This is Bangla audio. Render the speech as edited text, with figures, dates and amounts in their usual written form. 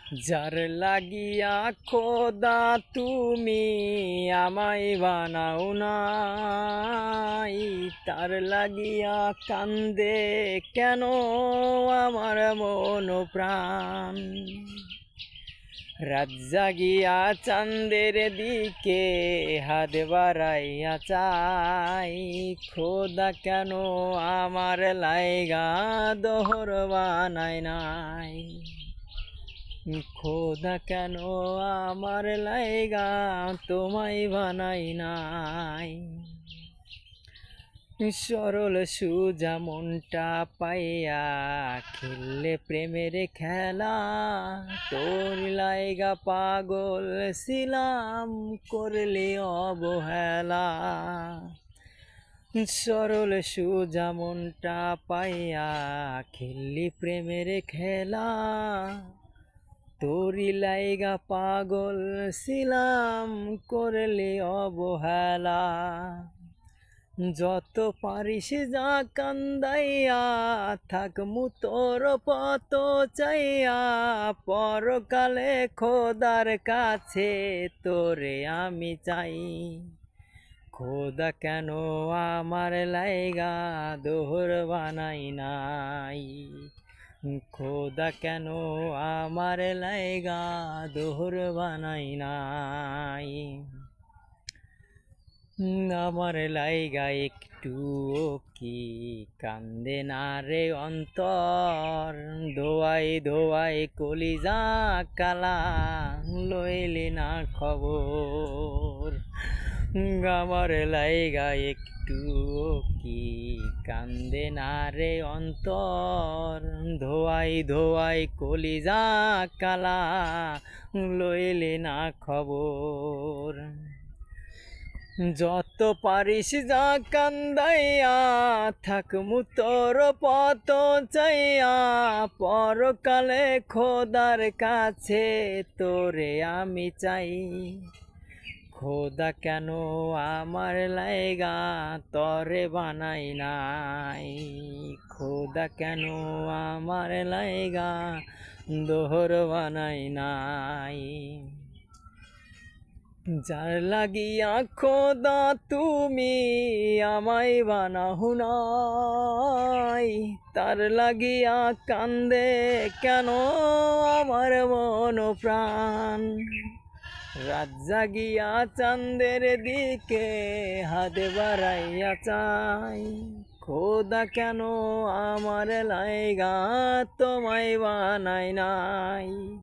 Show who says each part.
Speaker 1: যার লাগিয়া খোদা তুমি আমায় বানাও নাই, তার লাগিয়া কান্দে কেন আমার মন প্রাণ। রাত জাগিয়া চাঁদের দিকে হাত বাড়াইয়া চাই, খোদা কেন আমার লাইগা দোহর বানায় নাই। খোদা কেন আমার লাইগা তোমায় বানাই নাই। সরল সুজা মনটা পাইয়া খেললে প্রেমের খেলা, তোর লাইগা পাগল ছিলাম করলে অবহেলা। সরল সুজা মনটা পাইয়া খেললি প্রেমের খেলা, তোরি লাইগা পাগল ছিলাম করলে অবহেলা। যত পারিস যা কান্দাইয়া থাকমু তোর পত চাইয়া, পরকালে খোদার কাছে তোরে আমি চাই। খোদা কেন আমার লাইগা দোহর বানাই নাই, খোদা কেন আমার লাইগা দোহর বানাই নাই। আমার লাইগা একটু কি কান্দে না রে অন্তর, ধোয়াই ধোয়াই কলিজা কালা লইলি না খবর। আমার লাইগা একটু কি কান্দে না রে অন্তর, ধোয়াই ধোয়াই কলিজা কালা লইলি না খবর। যত পারিস যা কান্দাইয়া থাকমু তোর পত চাইয়া, পরকালে খোদার কাছে তোরে আমি চাই। খোদা কেন আমার লাইগা তরে বানাই নাই, খোদা কেন আমার লাইগা দোহর বানাই নাই। যার লাগিয়া খোদা তুমি আমায় বানাও নাই, তার লাগিয়া কান্দে কেন আমার মন প্রাণ। রাত জাগিয়া চাঁদের দিকে হাত বাড়াইয়া চাই, খোদা কেন আমার লাইগা তোমায় বানাই নাই।